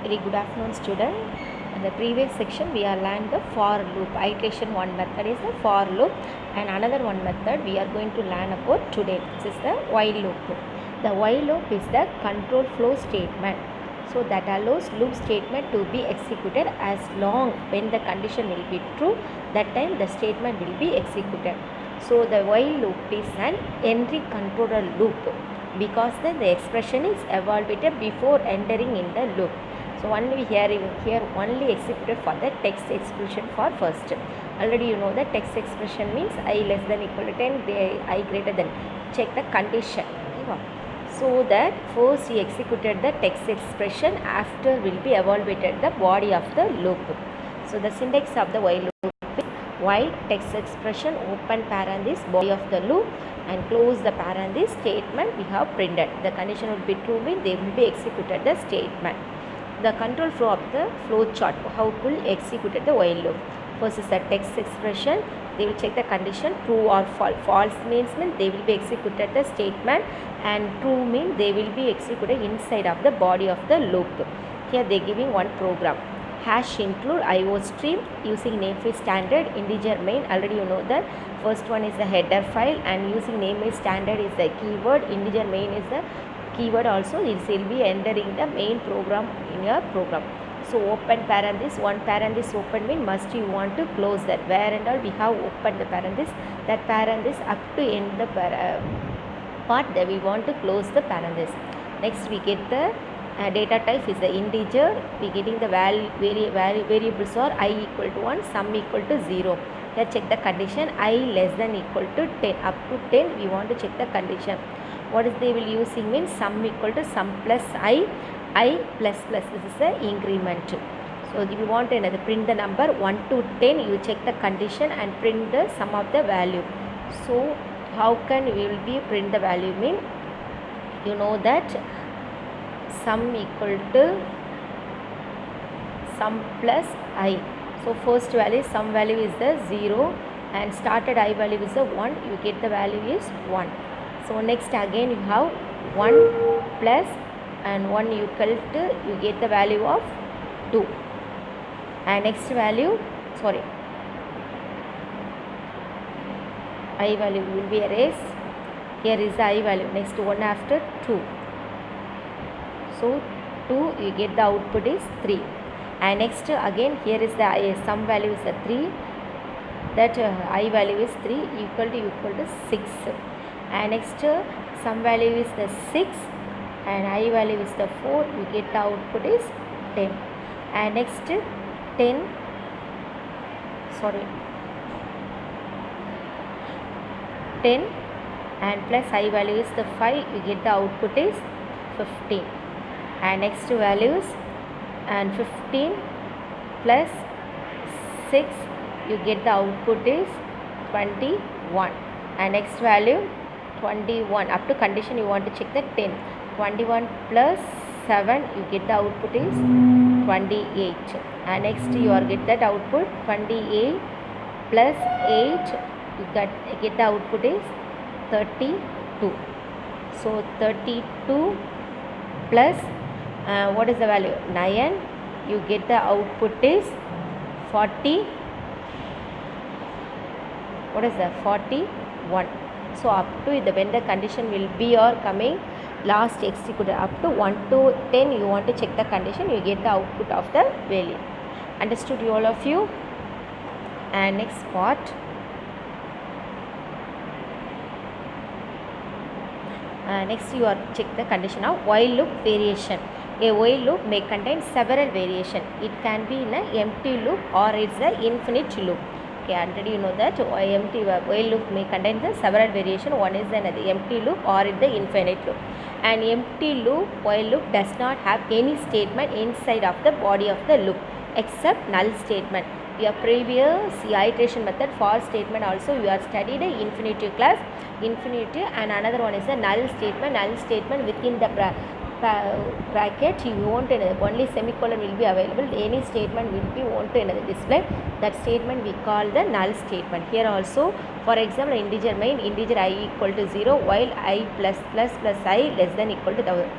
Very good afternoon, student. In the previous section, we are learned the for loop. Iteration one method is the for loop, and another one method we are going to learn about today. This is the while loop. The while loop is the control flow statement. So that allows loop statement to be executed as long when the condition will be true. That time the statement will be executed. So the while loop is an entry controller loop because then the expression is evaluated before entering in the loop. So only here only executed for the text expression for first. Already you know that text expression means I less than equal to 10, I greater than. Check the condition. So that first he executed the text expression, after will be evaluated the body of the loop. So the syntax of the while loop is while text expression open parenthesis body of the loop and close the parenthesis statement we have printed. The condition will be true means they will be executed the statement. The control flow of the flow chart, how it will execute the while loop. First is the text expression, they will check the condition true or false. False means they will be executed the statement, and true means they will be executed inside of the body of the loop. Here they are giving one program. Hash include IO stream using namespace standard integer main. Already you know that first one is the header file, and using namespace standard is the keyword, integer main is the keyword also. It will be entering the main program in your program. So open parenthesis, one parenthesis open means must you want to close that. Where and all we have opened the parenthesis, that parenthesis up to end the part that we want to close the parenthesis. Next we get the data type is the integer. We getting the variables are I equal to 1, sum equal to 0. Here check the condition I less than equal to 10. Up to 10 we want to check the condition. What is they will using means sum equal to sum plus I plus plus. This is the increment. So if you want another print the number 1 to 10, you check the condition and print the sum of the value. So how can we will be print the value mean, you know that sum equal to sum plus I. So first value sum value is the 0 and started I value is the 1, you get the value is 1. So next again you have 1 plus and 1 equal to, you get the value of 2. And next value, sorry, I value will be erased. Here is the I value. Next one after 2. So 2 you get the output is 3. And next again here is the sum value is the 3. That I value is 3 equal to 6. And next sum value is the 6 and I value is the 4, you get the output is 10. And next 10 and plus I value is the 5, you get the output is 15. And next values and 15 plus 6, you get the output is 21. And next value 21, up to condition you want to check the 10. 21 plus 7, you get the output is 28. And next you are get that output 28 plus 8, you get the output is 32. So 32 plus what is the value 9, you get the output is 40. What is that 41. So up to the when the condition will be or coming last executed up to 1 to 10, you want to check the condition, you get the output of the value. Understood you all of you? And next part, next you are check the condition of while loop variation. A while loop may contain several variation. It can be in an empty loop or it's an infinite loop. Okay, already you know that empty while loop may contain the several variation. One is the empty loop or the infinite loop. An empty loop while loop does not have any statement inside of the body of the loop except null statement. Your previous iteration method for statement also you are studied a infinitive class, infinitive, and another one is a null statement. Null statement within the bracket you want only semicolon will be available, any statement will be want to another display. That statement we call the null statement. Here also for example integer main, integer I equal to 0 while I plus I less than equal to 1000.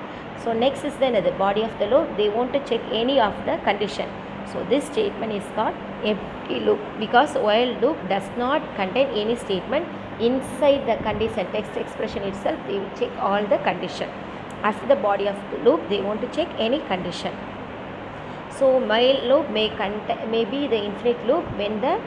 So next is then the body of the loop. They want to check any of the condition. So this statement is called empty loop, because while loop does not contain any statement inside the condition text expression itself. They will check all the condition. After the body of the loop, they want to check any condition. So while loop may be the infinite loop when the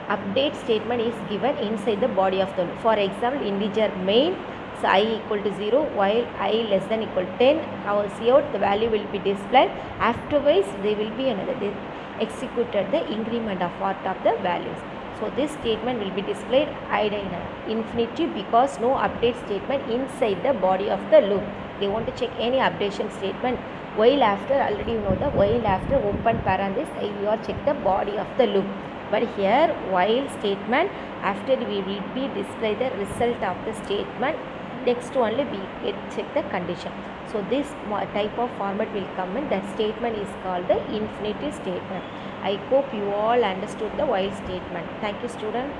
update statement is given inside the body of the loop. For example, integer main, so I equal to 0 while I less than equal to 10, our cout the value will be displayed. Afterwards they will be another executed the increment of part of the values. So this statement will be displayed either in infinitive because no update statement inside the body of the loop. They want to check any updation statement. While after, already you know the while after open parenthesis, you are check the body of the loop. But here while statement, after we will be display the result of the statement, next only we get check the condition. So this type of format will come in. That statement is called the infinitive statement. I hope you all understood the while statement. Thank you, student.